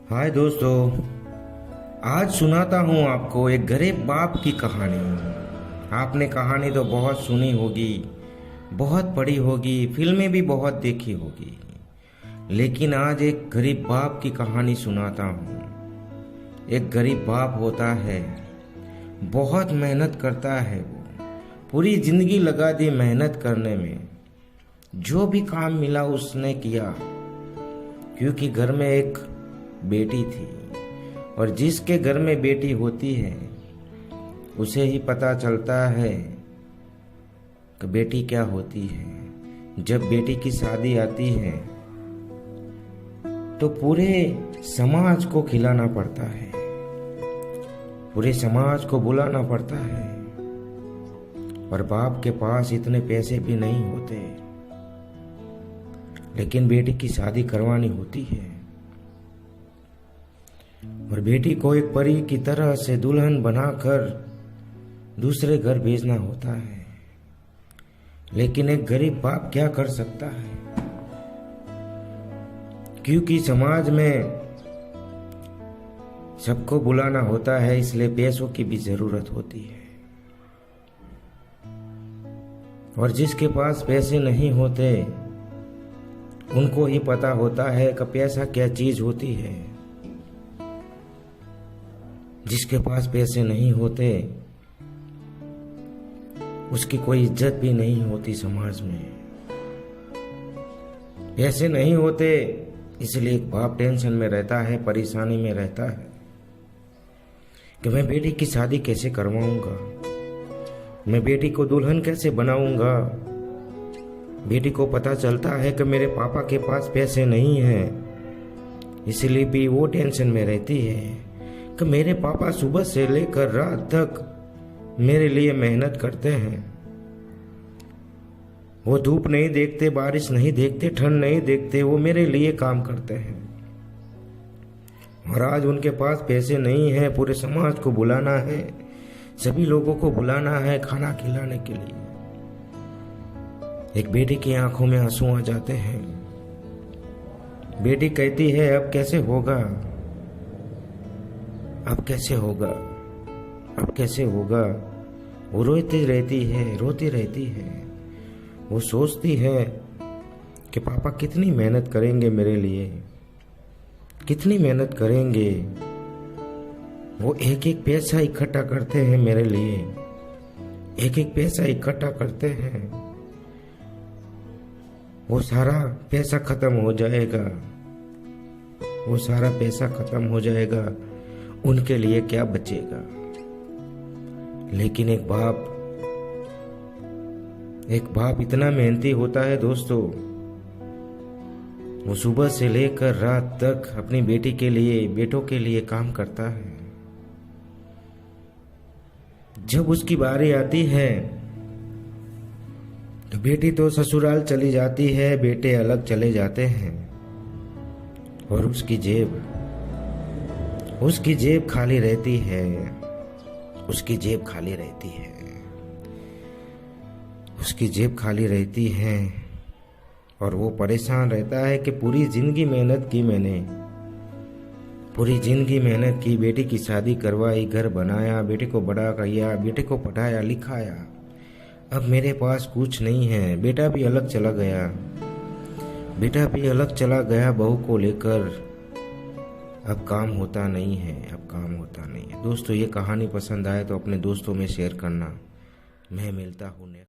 हाय दोस्तों, आज सुनाता हूँ आपको एक गरीब बाप की कहानी। आपने कहानी तो बहुत सुनी होगी, बहुत पढ़ी होगी, फिल्में भी बहुत देखी होगी, लेकिन आज एक गरीब बाप की कहानी सुनाता हूँ। एक गरीब बाप होता है, बहुत मेहनत करता है, वो पूरी जिंदगी लगा दी मेहनत करने में। जो भी काम मिला उसने किया, क्योंकि घर में एक बेटी थी, और जिसके घर में बेटी होती है उसे ही पता चलता है कि बेटी क्या होती है। जब बेटी की शादी आती है तो पूरे समाज को खिलाना पड़ता है, पूरे समाज को बुलाना पड़ता है, और बाप के पास इतने पैसे भी नहीं होते, लेकिन बेटी की शादी करवानी होती है और बेटी को एक परी की तरह से दुल्हन बनाकर दूसरे घर भेजना होता है। लेकिन एक गरीब बाप क्या कर सकता है, क्योंकि समाज में सबको बुलाना होता है, इसलिए पैसों की भी जरूरत होती है। और जिसके पास पैसे नहीं होते उनको ही पता होता है कि पैसा क्या चीज होती है। जिसके पास पैसे नहीं होते उसकी कोई इज्जत भी नहीं होती समाज में। पैसे नहीं होते इसलिए एक बाप टेंशन में रहता है, परेशानी में रहता है कि मैं बेटी की शादी कैसे करवाऊंगा, मैं बेटी को दुल्हन कैसे बनाऊंगा। बेटी को पता चलता है कि मेरे पापा के पास पैसे नहीं हैं, इसलिए भी वो टेंशन में रहती है कि मेरे पापा सुबह से लेकर रात तक मेरे लिए मेहनत करते हैं। वो धूप नहीं देखते, बारिश नहीं देखते, ठंड नहीं देखते, वो मेरे लिए काम करते हैं। और आज उनके पास पैसे नहीं है, पूरे समाज को बुलाना है, सभी लोगों को बुलाना है खाना खिलाने के लिए। एक बेटी की आंखों में आंसू आ जाते हैं। बेटी कहती है अब कैसे होगा, अब कैसे होगा, अब कैसे होगा। वो रोती रहती है, रोती रहती है। वो सोचती है कि पापा कितनी मेहनत करेंगे मेरे लिए, कितनी मेहनत करेंगे। वो एक एक पैसा इकट्ठा करते हैं मेरे लिए, एक एक पैसा इकट्ठा करते हैं। वो सारा पैसा खत्म हो जाएगा, वो सारा पैसा खत्म हो जाएगा, उनके लिए क्या बचेगा। लेकिन एक बाप इतना मेहनती होता है दोस्तों, वो सुबह से लेकर रात तक अपनी बेटी के लिए, बेटों के लिए काम करता है। जब उसकी बारी आती है तो बेटी तो ससुराल चली जाती है, बेटे अलग चले जाते हैं, और उसकी जेब खाली रहती है, उसकी जेब खाली रहती है, उसकी जेब खाली रहती है। और वो परेशान रहता है कि पूरी जिंदगी मेहनत की मैंने, पूरी जिंदगी मेहनत की, बेटी की शादी करवाई, घर बनाया, बेटे को बड़ा किया, बेटे को पढ़ाया लिखाया, अब मेरे पास कुछ नहीं है। बेटा भी अलग चला गया, बेटा भी अलग चला गया बहू को लेकर। अब काम होता नहीं है, अब काम होता नहीं है। दोस्तों, ये कहानी पसंद आए तो अपने दोस्तों में शेयर करना। मैं मिलता हूँ।